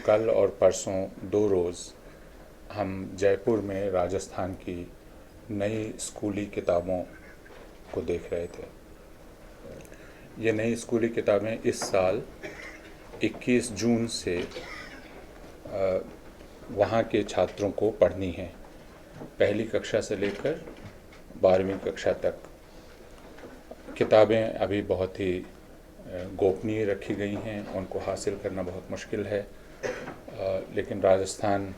कल और परसों 2 रोज़ हम जयपुर में राजस्थान की नई स्कूली किताबों को देख रहे थे। ये नई स्कूली किताबें इस साल 21 जून से वहाँ के छात्रों को पढ़नी हैं, पहली कक्षा से लेकर 12वीं कक्षा तक। किताबें अभी बहुत ही गोपनीय रखी गई हैं, उनको हासिल करना बहुत मुश्किल है, लेकिन Rajasthan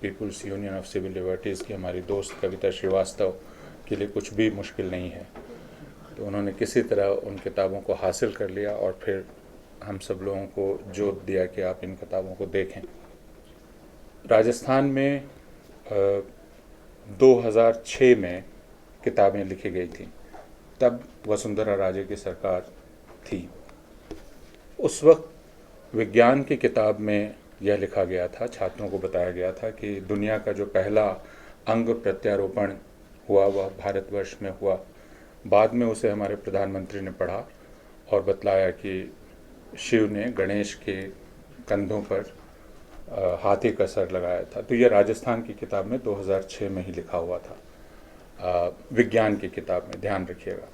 People's Union of Civil Liberties की हमारी दोस्त कविता श्रीवास्तव के लिए कुछ भी मुश्किल नहीं है। तो उन्होंने किसी तरह उन किताबों को हासिल कर लिया और फिर हम सब लोगों को जोत दिया कि आप इन किताबों को देखें। राजस्थान में 2006 में किताबें लिखी गई थी, तब वसुंधरा राजे की सरकार थी। उस वक्त विज्ञान की किताब में यह लिखा गया था, छात्रों को बताया गया था कि दुनिया का जो पहला अंग प्रत्यारोपण हुआ वह भारतवर्ष में हुआ। बाद में उसे हमारे प्रधानमंत्री ने पढ़ा और बतलाया कि शिव ने गणेश के कंधों पर हाथी का सर लगाया था। तो यह राजस्थान की किताब में 2006 में ही लिखा हुआ था, विज्ञान की किताब में, ध्यान रखिएगा।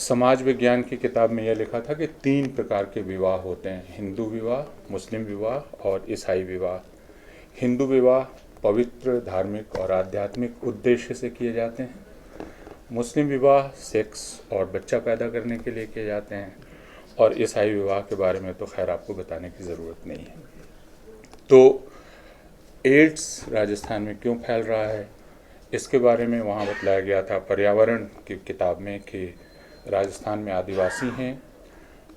समाज विज्ञान की किताब में यह लिखा था कि 3 प्रकार के विवाह होते हैं, हिंदू विवाह, मुस्लिम विवाह और ईसाई विवाह। हिंदू विवाह पवित्र, धार्मिक और आध्यात्मिक उद्देश्य से किए जाते हैं। मुस्लिम विवाह सेक्स और बच्चा पैदा करने के लिए किए जाते हैं, और ईसाई विवाह के बारे में तो खैर आपको बताने की ज़रूरत नहीं है। तो एड्स राजस्थान में क्यों फैल रहा है, इसके बारे में वहाँ बतलाया गया था पर्यावरण की किताब में कि राजस्थान में आदिवासी हैं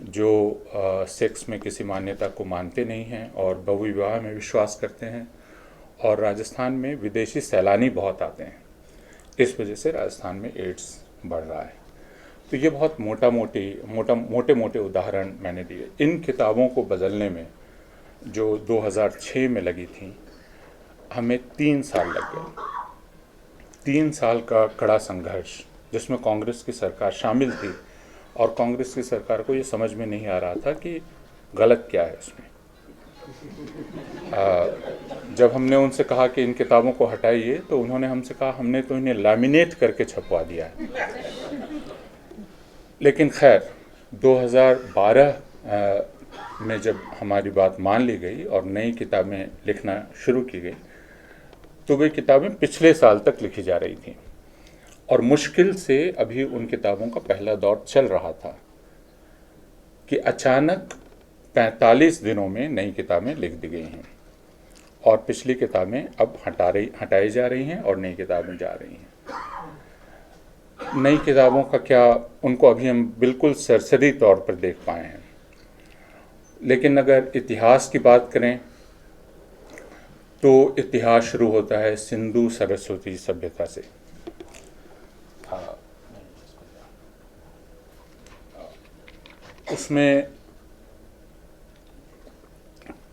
जो सेक्स में किसी मान्यता को मानते नहीं हैं और बहुविवाह में विश्वास करते हैं, और राजस्थान में विदेशी सैलानी बहुत आते हैं। इस वजह से राजस्थान में एड्स बढ़ रहा है। तो ये बहुत मोटे मोटे उदाहरण मैंने दिए। इन किताबों को बदलने में जो 2006 में लगी थी, हमें 3 साल लग गए। 3 साल का कड़ा संघर्ष जिसमें कांग्रेस की सरकार शामिल थी, और कांग्रेस की सरकार को ये समझ में नहीं आ रहा था कि गलत क्या है इसमें। जब हमने उनसे कहा कि इन किताबों को हटाइए, तो उन्होंने हमसे कहा हमने तो इन्हें लैमिनेट करके छपवा दिया है। लेकिन खैर 2012 में जब हमारी बात मान ली गई और नई किताबें लिखना शुरू की गई, तो वे किताबें पिछले साल तक लिखी जा रही थीं, और मुश्किल से अभी उन किताबों का पहला दौर चल रहा था कि अचानक 45 दिनों में नई किताबें लिख दी गई हैं, और पिछली किताबें अब हटाई जा रही हैं और नई किताबें जा रही हैं। नई किताबों का क्या, उनको अभी हम बिल्कुल सरसरी तौर पर देख पाए हैं। लेकिन अगर इतिहास की बात करें तो इतिहास शुरू होता है सिंधु सरस्वती सभ्यता से। उसमें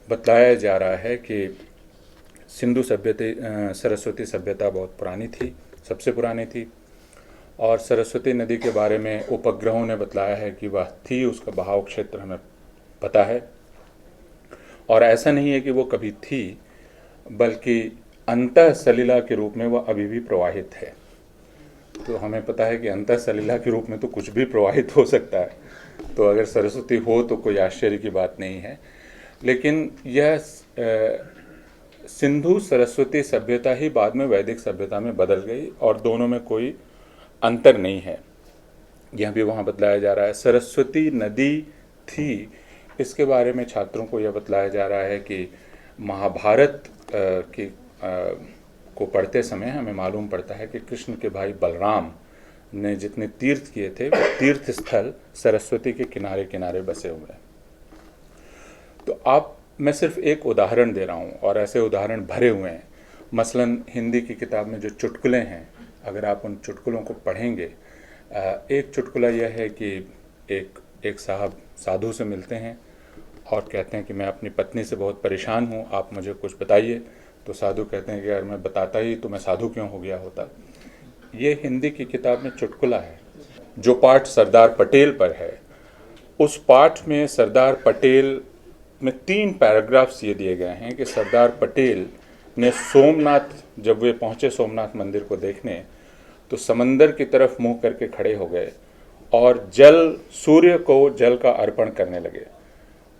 बतलाया जा रहा है कि सिंधु सरस्वती सभ्यता बहुत पुरानी थी, सबसे पुरानी थी, और सरस्वती नदी के बारे में उपग्रहों ने बतलाया है कि वह थी, उसका बहाव क्षेत्र हमें पता है। और ऐसा नहीं है कि वो कभी थी, बल्कि अंतः सलिला के रूप में वह अभी भी प्रवाहित है। तो हमें पता है कि अंतः सलिला के रूप में तो कुछ भी प्रवाहित हो सकता है, तो अगर सरस्वती हो तो कोई आश्चर्य की बात नहीं है। लेकिन यह सिंधु सरस्वती सभ्यता ही बाद में वैदिक सभ्यता में बदल गई, और दोनों में कोई अंतर नहीं है। यह भी वहाँ बतलाया जा रहा है। सरस्वती नदी थी, इसके बारे में छात्रों को यह बतलाया जा रहा है कि महाभारत को पढ़ते समय हमें मालूम पड़ता है कि कृष्ण के भाई बलराम ने जितने तीर्थ किए थे, वो तीर्थ स्थल सरस्वती के किनारे किनारे बसे हुए हैं। तो मैं सिर्फ एक उदाहरण दे रहा हूँ, और ऐसे उदाहरण भरे हुए हैं। मसलन हिंदी की किताब में जो चुटकुले हैं, अगर आप उन चुटकुलों को पढ़ेंगे, एक चुटकुला यह है कि एक साहब साधु से मिलते हैं और कहते हैं कि मैं अपनी पत्नी से बहुत परेशान हूँ, आप मुझे कुछ बताइए। तो साधु कहते हैं कि यार मैं बताता ही तो मैं साधु क्यों हो गया होता। ये हिंदी की किताब में चुटकुला है। जो पाठ सरदार पटेल पर है, उस पाठ में सरदार पटेल में 3 पैराग्राफ्स ये दिए गए हैं कि सरदार पटेल ने सोमनाथ, जब वे पहुंचे सोमनाथ मंदिर को देखने, तो समंदर की तरफ मुंह करके खड़े हो गए और सूर्य को जल का अर्पण करने लगे।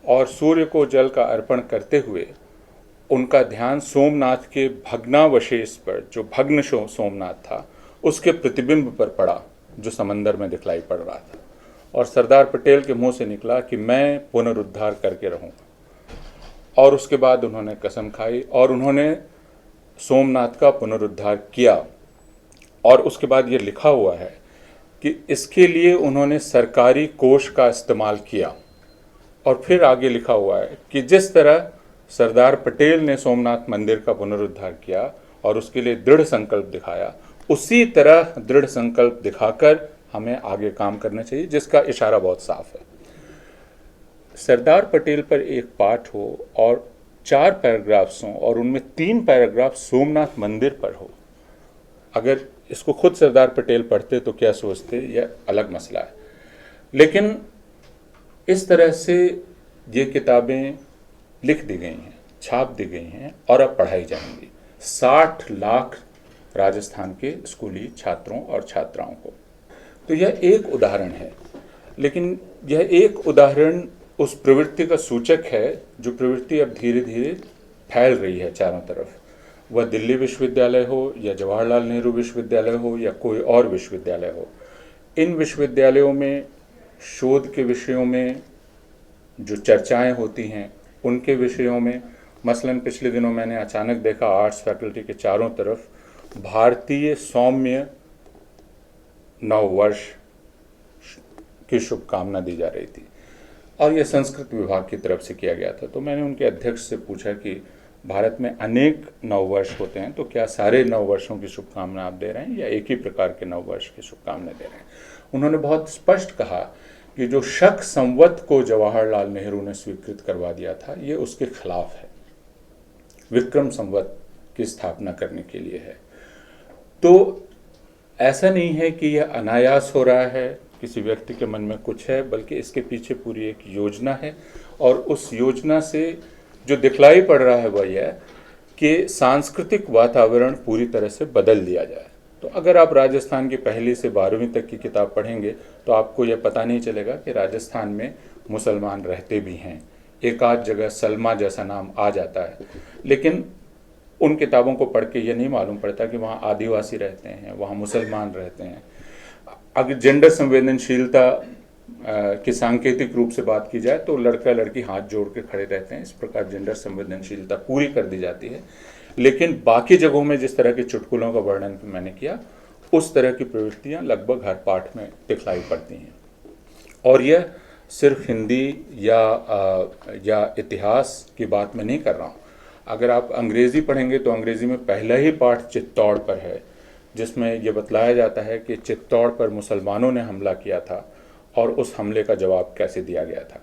और सूर्य को जल का अर्पण करते हुए उनका ध्यान सोमनाथ के भग्नावशेष पर, जो भग्न सोमनाथ था, उसके प्रतिबिंब पर पड़ा जो समंदर में दिखलाई पड़ रहा था। और सरदार पटेल के मुंह से निकला कि मैं पुनरुद्धार करके रहूँगा। और उसके बाद उन्होंने कसम खाई और उन्होंने सोमनाथ का पुनरुद्धार किया। और उसके बाद ये लिखा हुआ है कि इसके लिए उन्होंने सरकारी कोष का इस्तेमाल किया। और फिर आगे लिखा हुआ है कि जिस तरह सरदार पटेल ने सोमनाथ मंदिर का पुनरुद्धार किया और उसके लिए दृढ़ संकल्प दिखाया, उसी तरह दृढ़ संकल्प दिखाकर हमें आगे काम करना चाहिए, जिसका इशारा बहुत साफ है। सरदार पटेल पर एक पाठ हो और 4 पैराग्राफ्स हों और उनमें 3 पैराग्राफ सोमनाथ मंदिर पर हो। अगर इसको खुद सरदार पटेल पढ़ते तो क्या सोचते, यह अलग मसला है। लेकिन इस तरह से ये किताबें लिख दी गई हैं, छाप दी गई हैं और अब पढ़ाई जाएंगी 60 लाख राजस्थान के स्कूली छात्रों और छात्राओं को। तो यह एक उदाहरण है, लेकिन यह एक उदाहरण उस प्रवृत्ति का सूचक है जो प्रवृत्ति अब धीरे धीरे फैल रही है चारों तरफ। वह दिल्ली विश्वविद्यालय हो या जवाहरलाल नेहरू विश्वविद्यालय हो या कोई और विश्वविद्यालय हो, इन विश्वविद्यालयों में शोध के विषयों में जो चर्चाएं होती हैं, उनके विषयों में, मसलन पिछले दिनों मैंने अचानक देखा आर्ट्स फैकल्टी के चारों तरफ भारतीय सौम्य नववर्ष की शुभकामना दी जा रही थी और यह संस्कृत विभाग की तरफ से किया गया था। तो मैंने उनके अध्यक्ष से पूछा कि भारत में अनेक नववर्ष होते हैं, तो क्या सारे नववर्षों की शुभकामना आप दे रहे हैं या एक ही प्रकार के नववर्ष की शुभकामना दे रहे हैं? उन्होंने बहुत स्पष्ट कहा कि जो शक संवत को जवाहरलाल नेहरू ने स्वीकृत करवा दिया था, ये उसके खिलाफ है, विक्रम संवत की स्थापना करने के लिए है। तो ऐसा नहीं है कि यह अनायास हो रहा है, किसी व्यक्ति के मन में कुछ है, बल्कि इसके पीछे पूरी एक योजना है। और उस योजना से जो दिखलाई पड़ रहा है वह यह कि सांस्कृतिक वातावरण पूरी तरह से बदल दिया जाए। तो अगर आप राजस्थान की 1ली से 12वीं तक की किताब पढ़ेंगे तो आपको यह पता नहीं चलेगा कि राजस्थान में मुसलमान रहते भी हैं। एक आध जगह सलमा जैसा नाम आ जाता है, लेकिन उन किताबों को पढ़ के ये नहीं मालूम पड़ता कि वहाँ आदिवासी रहते हैं, वहाँ मुसलमान रहते हैं। अगर जेंडर संवेदनशीलता की सांकेतिक रूप से बात की जाए तो लड़का लड़की हाथ जोड़ के खड़े रहते हैं, इस प्रकार जेंडर संवेदनशीलता पूरी कर दी जाती है। लेकिन बाकी जगहों में जिस तरह के चुटकुलों का वर्णन मैंने किया, उस तरह की प्रवृत्तियां लगभग हर पाठ में दिखलाई पड़ती हैं। और यह सिर्फ हिंदी या इतिहास की बात मैं नहीं कर रहा हूँ। अगर आप अंग्रेज़ी पढ़ेंगे तो अंग्रेज़ी में पहला ही पाठ चित्तौड़ पर है, जिसमें यह बतलाया जाता है कि चित्तौड़ पर मुसलमानों ने हमला किया था और उस हमले का जवाब कैसे दिया गया था।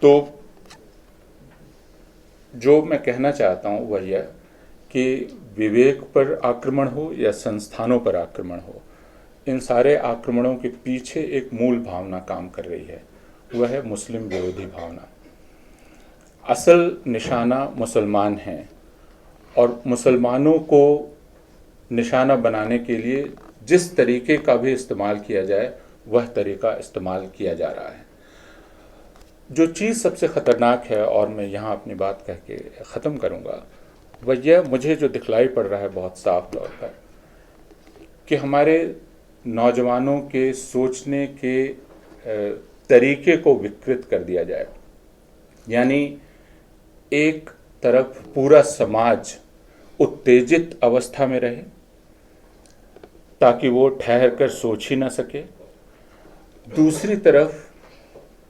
तो जो मैं कहना चाहता हूँ वह यह कि विवेक पर आक्रमण हो या संस्थानों पर आक्रमण हो, इन सारे आक्रमणों के पीछे एक मूल भावना काम कर रही है, वह है मुस्लिम विरोधी भावना। असल निशाना मुसलमान हैं और मुसलमानों को निशाना बनाने के लिए जिस तरीके का भी इस्तेमाल किया जाए वह तरीका इस्तेमाल किया जा रहा है। जो चीज़ सबसे ख़तरनाक है, और मैं यहाँ अपनी बात कह के ख़त्म करूँगा, वह यह मुझे जो दिखलाई पड़ रहा है बहुत साफ तौर पर कि हमारे नौजवानों के सोचने के तरीके को विकृत कर दिया जाए। यानी एक तरफ पूरा समाज उत्तेजित अवस्था में रहे ताकि वो ठहर कर सोच ही ना सके, दूसरी तरफ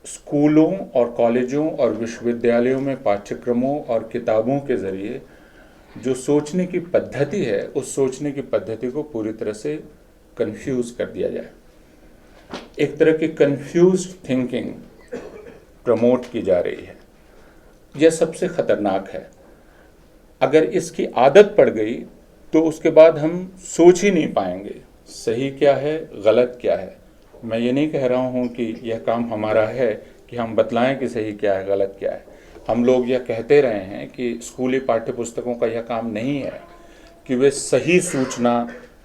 स्कूलों और कॉलेजों और विश्वविद्यालयों में पाठ्यक्रमों और किताबों के ज़रिए जो सोचने की पद्धति है, उस सोचने की पद्धति को पूरी तरह से कंफ्यूज कर दिया जाए। एक तरह की कंफ्यूज्ड थिंकिंग प्रमोट की जा रही है। यह सबसे ख़तरनाक है। अगर इसकी आदत पड़ गई तो उसके बाद हम सोच ही नहीं पाएंगे सही क्या है, गलत क्या है। मैं ये नहीं कह रहा हूँ कि यह काम हमारा है कि हम बतलाएं कि सही क्या है, गलत क्या है, हम लोग यह कहते रहे हैं कि स्कूली पाठ्य पुस्तकों का यह काम नहीं है कि वे सही सूचना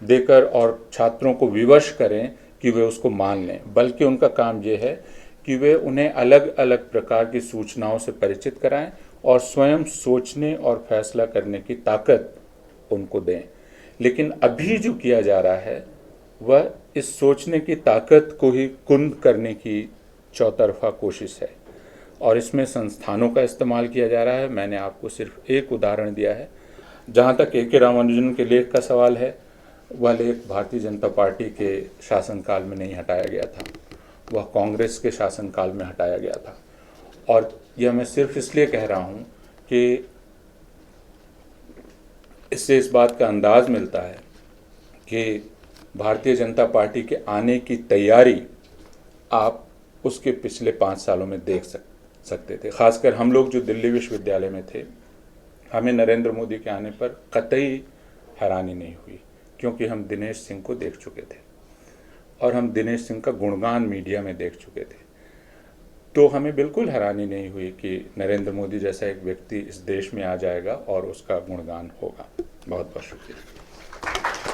देकर और छात्रों को विवश करें कि वे उसको मान लें, बल्कि उनका काम यह है कि वे उन्हें अलग अलग प्रकार की सूचनाओं से परिचित कराएं और स्वयं सोचने और फैसला करने की ताकत उनको दें। लेकिन अभी जो किया जा रहा है वह इस सोचने की ताकत को ही कुंद करने की चौतरफा कोशिश है, और इसमें संस्थानों का इस्तेमाल किया जा रहा है। मैंने आपको सिर्फ एक उदाहरण दिया है। जहाँ तक ए के रामानुजन के लेख का सवाल है, वह लेख भारतीय जनता पार्टी के शासनकाल में नहीं हटाया गया था, वह कांग्रेस के शासनकाल में हटाया गया था। और यह मैं सिर्फ इसलिए कह रहा हूँ कि इससे इस बात का अंदाज मिलता है कि भारतीय जनता पार्टी के आने की तैयारी आप उसके पिछले 5 सालों में देख सकते थे। खासकर हम लोग जो दिल्ली विश्वविद्यालय में थे, हमें नरेंद्र मोदी के आने पर कतई हैरानी नहीं हुई, क्योंकि हम दिनेश सिंह को देख चुके थे और हम दिनेश सिंह का गुणगान मीडिया में देख चुके थे। तो हमें बिल्कुल हैरानी नहीं हुई कि नरेंद्र मोदी जैसा एक व्यक्ति इस देश में आ जाएगा और उसका गुणगान होगा। बहुत बहुत शुक्रिया।